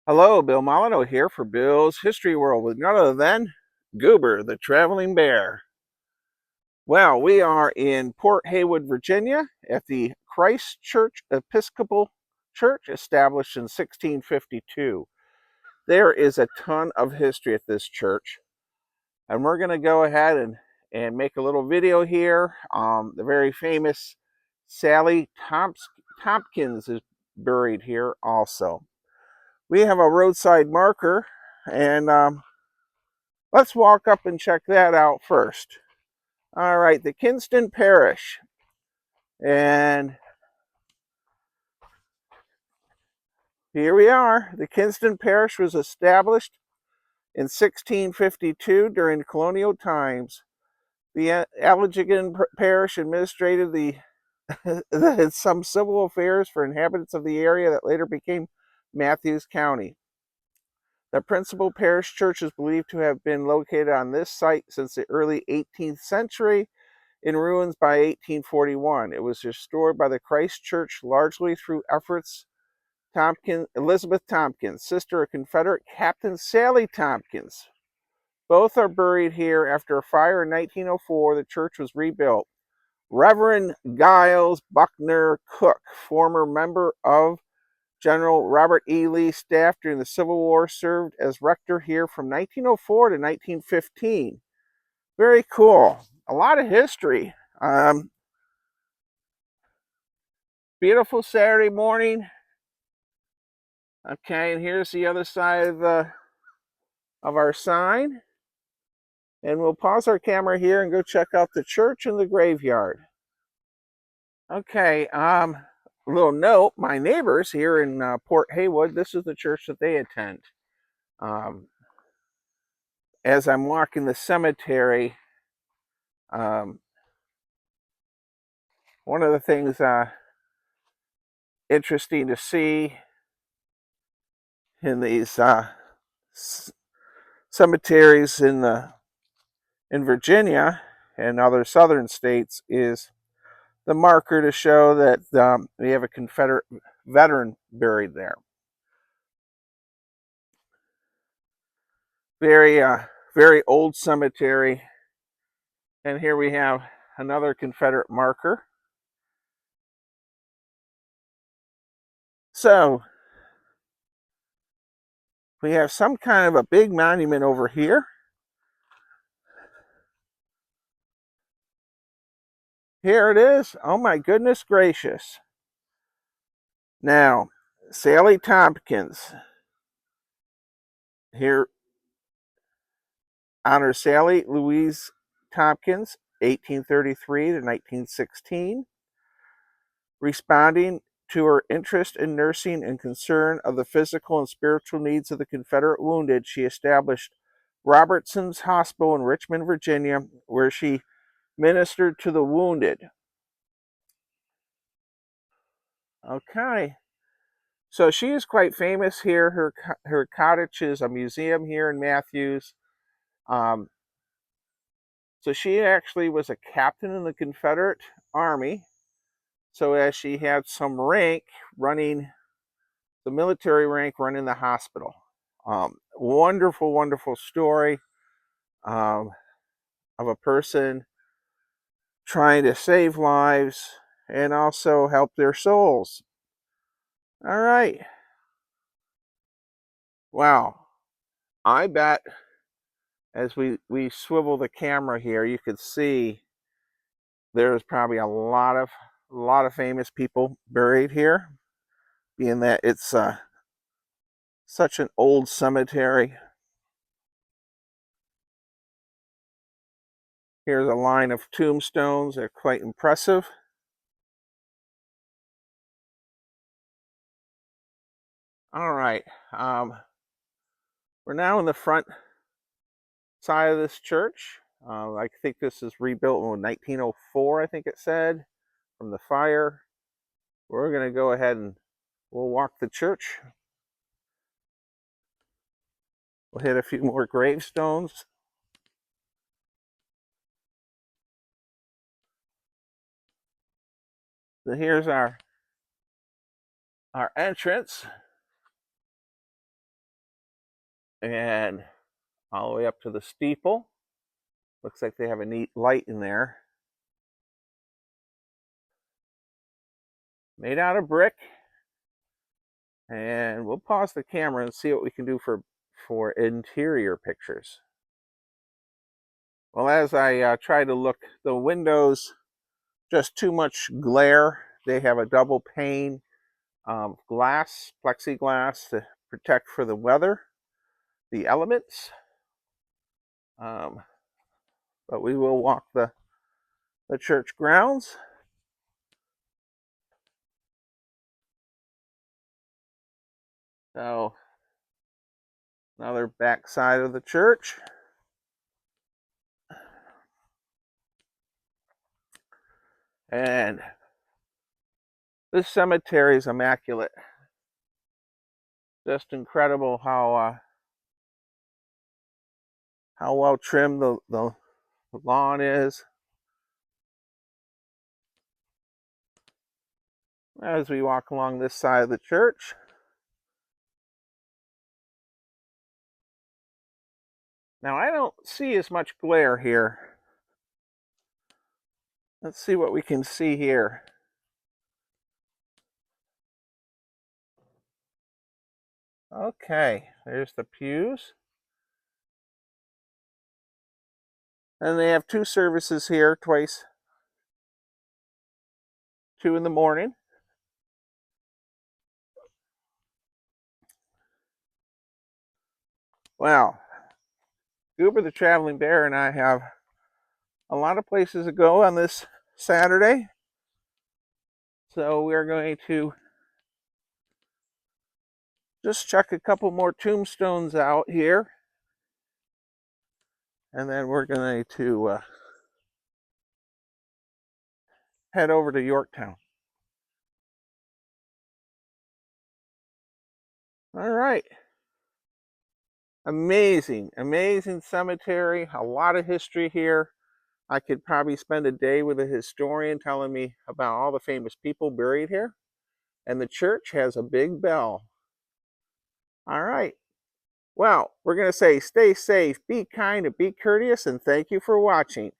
Hello, Bill Molyneux here for Bill's History World with none other than Goober, the Traveling Bear. Well, we are in Port Haywood, Virginia at the Christ Church Episcopal Church established in 1652. There is a ton of history at this church, and we're going to go ahead and make a little video here. The very famous Sally Tompkins is buried here also. We have a roadside marker, and let's walk up and check that out first. All right, the Kingston Parish. And here we are. The Kingston Parish was established in 1652 during colonial times. The Allegan Parish administrated some civil affairs for inhabitants of the area that later became Mathews County. The principal parish church is believed to have been located on this site since the early 18th century, in ruins by 1841. It was restored by the Christ Church largely through efforts Elizabeth Tompkins, sister of Confederate Captain Sally Tompkins. Both are buried here. After a fire in 1904, the church was rebuilt. Reverend Giles Buckner Cook, former member of General Robert E. Lee's staff during the Civil War, served as rector here from 1904 to 1915. Very cool. A lot of history. Beautiful Saturday morning. Okay, and here's the other side of our sign. And we'll pause our camera here and go check out the church and the graveyard. Okay, a little note, my neighbors here in Port Haywood, this is the church that they attend. As I'm walking the cemetery, one of the things interesting to see in these cemeteries in Virginia and other southern states is the marker to show that we have a Confederate veteran buried there. Very old cemetery. And here we have another Confederate marker. So we have some kind of a big monument over here. Here it is. Oh my goodness gracious. Now, Sally Tompkins. Here honors Sally Louise Tompkins, 1833 to 1916. Responding to her interest in nursing and concern of the physical and spiritual needs of the Confederate wounded, she established Robertson's Hospital in Richmond, Virginia, where she ministered to the wounded. Okay, so she is quite famous here. Her cottage is a museum here in Mathews. So she actually was a captain in the Confederate Army. So as she had some rank running the military rank, running the hospital. Wonderful, wonderful story of a person trying to save lives and also help their souls. All right. Wow. I bet as we swivel the camera here, you could see there's probably a lot of famous people buried here, being that it's such an old cemetery. Here's a line of tombstones. They're quite impressive. All right. We're now in the front side of this church. I think this is rebuilt in 1904, I think it said, from the fire. We're going to go ahead and we'll walk the church. We'll hit a few more gravestones. So here's our entrance. and all the way up to the steeple. Looks like they have a neat light in there. Made out of brick. And we'll pause the camera and see what we can do for interior pictures. Well, as I try to look, the windows, just too much glare. They have a double pane glass, plexiglass to protect for the weather, the elements. But we will walk the church grounds. So, another back side of the church. And this cemetery is immaculate. Just incredible how well trimmed the lawn is. As we walk along this side of the church, now I don't see as much glare here. Let's see what we can see here. Okay, there's the pews. And they have 2 services here, twice. 2 in the morning. Well, Goober the Traveling Bear and I have a lot of places to go on this Saturday. So we're going to just check a couple more tombstones out here. And then we're going to head over to Yorktown. All right. Amazing, amazing cemetery. A lot of history here. I could probably spend a day with a historian telling me about all the famous people buried here. And the church has a big bell. All right. Well, we're going to say stay safe, be kind, and be courteous, and thank you for watching.